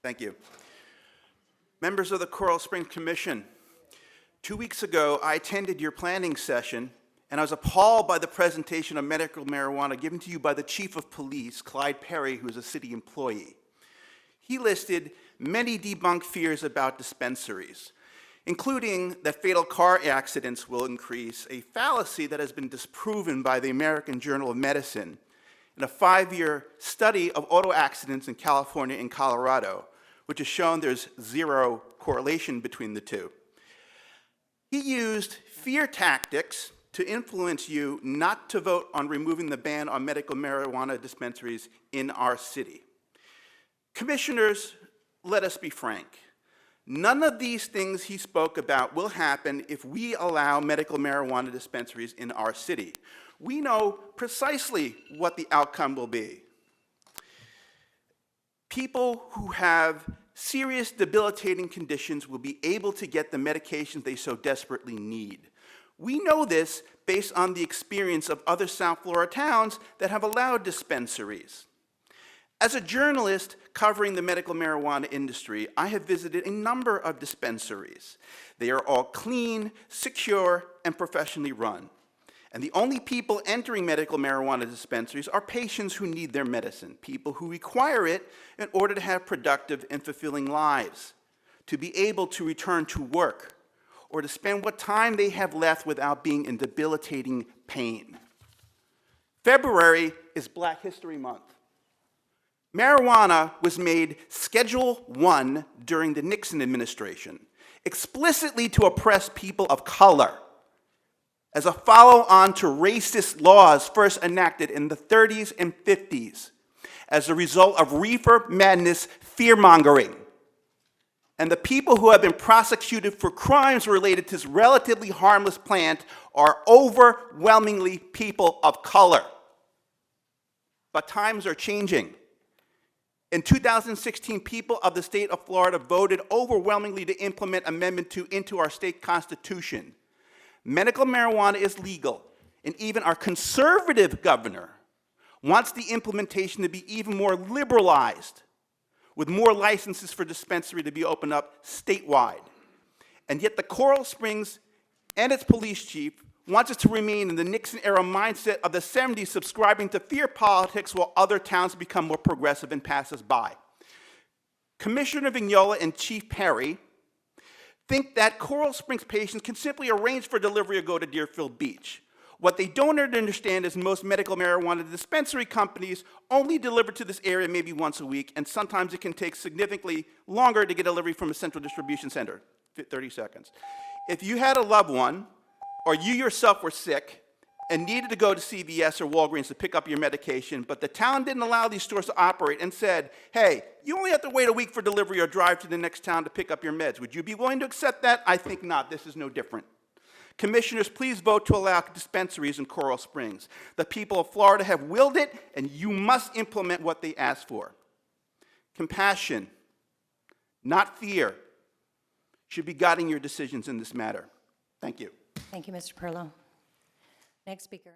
Thank you. Members of the Coral Springs Commission, 2 weeks ago, I attended your planning session, and I was appalled by the presentation of medical marijuana given to you by the Chief of Police, Clyde Perry, who is a city employee. He listed many debunked fears about dispensaries, including that fatal car accidents will increase, a fallacy that has been disproven by the American Journal of Medicine in a 5-year study of auto accidents in California and Colorado, which has shown there's zero correlation between the two. He used fear tactics to influence you not to vote on removing the ban on medical marijuana dispensaries in our city. Commissioners, let us be frank. None of these things he spoke about will happen if we allow medical marijuana dispensaries in our city. We know precisely what the outcome will be. People who have serious debilitating conditions will be able to get the medications they so desperately need. We know this based on the experience of other South Florida towns that have allowed dispensaries. As a journalist covering the medical marijuana industry, I have visited a number of dispensaries. They are all clean, secure, and professionally run. And the only people entering medical marijuana dispensaries are patients who need their medicine, people who require it in order to have productive and fulfilling lives, to be able to return to work, or to spend what time they have left without being in debilitating pain. February is Black History Month. Marijuana was made Schedule I during the Nixon administration, explicitly to oppress people of color, as a follow-on to racist laws first enacted in the 30s and 50s as a result of reefer madness fear-mongering. And the people who have been prosecuted for crimes related to this relatively harmless plant are overwhelmingly people of color. But times are changing. In 2016, people of the state of Florida voted overwhelmingly to implement Amendment 2 into our state constitution. Medical marijuana is legal, and even our conservative governor wants the implementation to be even more liberalized, with more licenses for dispensary to be opened up statewide. And yet the Coral Springs and its police chief wants us to remain in the Nixon-era mindset of the 70s, subscribing to fear politics while other towns become more progressive and pass us by. Commissioner Vignola and Chief Perry think that Coral Springs patients can simply arrange for delivery or go to Deerfield Beach. What they don't understand is most medical marijuana dispensary companies only deliver to this area maybe once a week, and sometimes it can take significantly longer to get delivery from a central distribution center, 30 seconds. If you had a loved one, or you yourself were sick and needed to go to CVS or Walgreens to pick up your medication, but the town didn't allow these stores to operate and said, hey, you only have to wait a week for delivery or drive to the next town to pick up your meds. Would you be willing to accept that? I think not. This is no different. Commissioners, please vote to allow dispensaries in Coral Springs. The people of Florida have willed it, and you must implement what they asked for. Compassion, not fear, should be guiding your decisions in this matter. Thank you. Thank you, Mr. Perlow. Next speaker.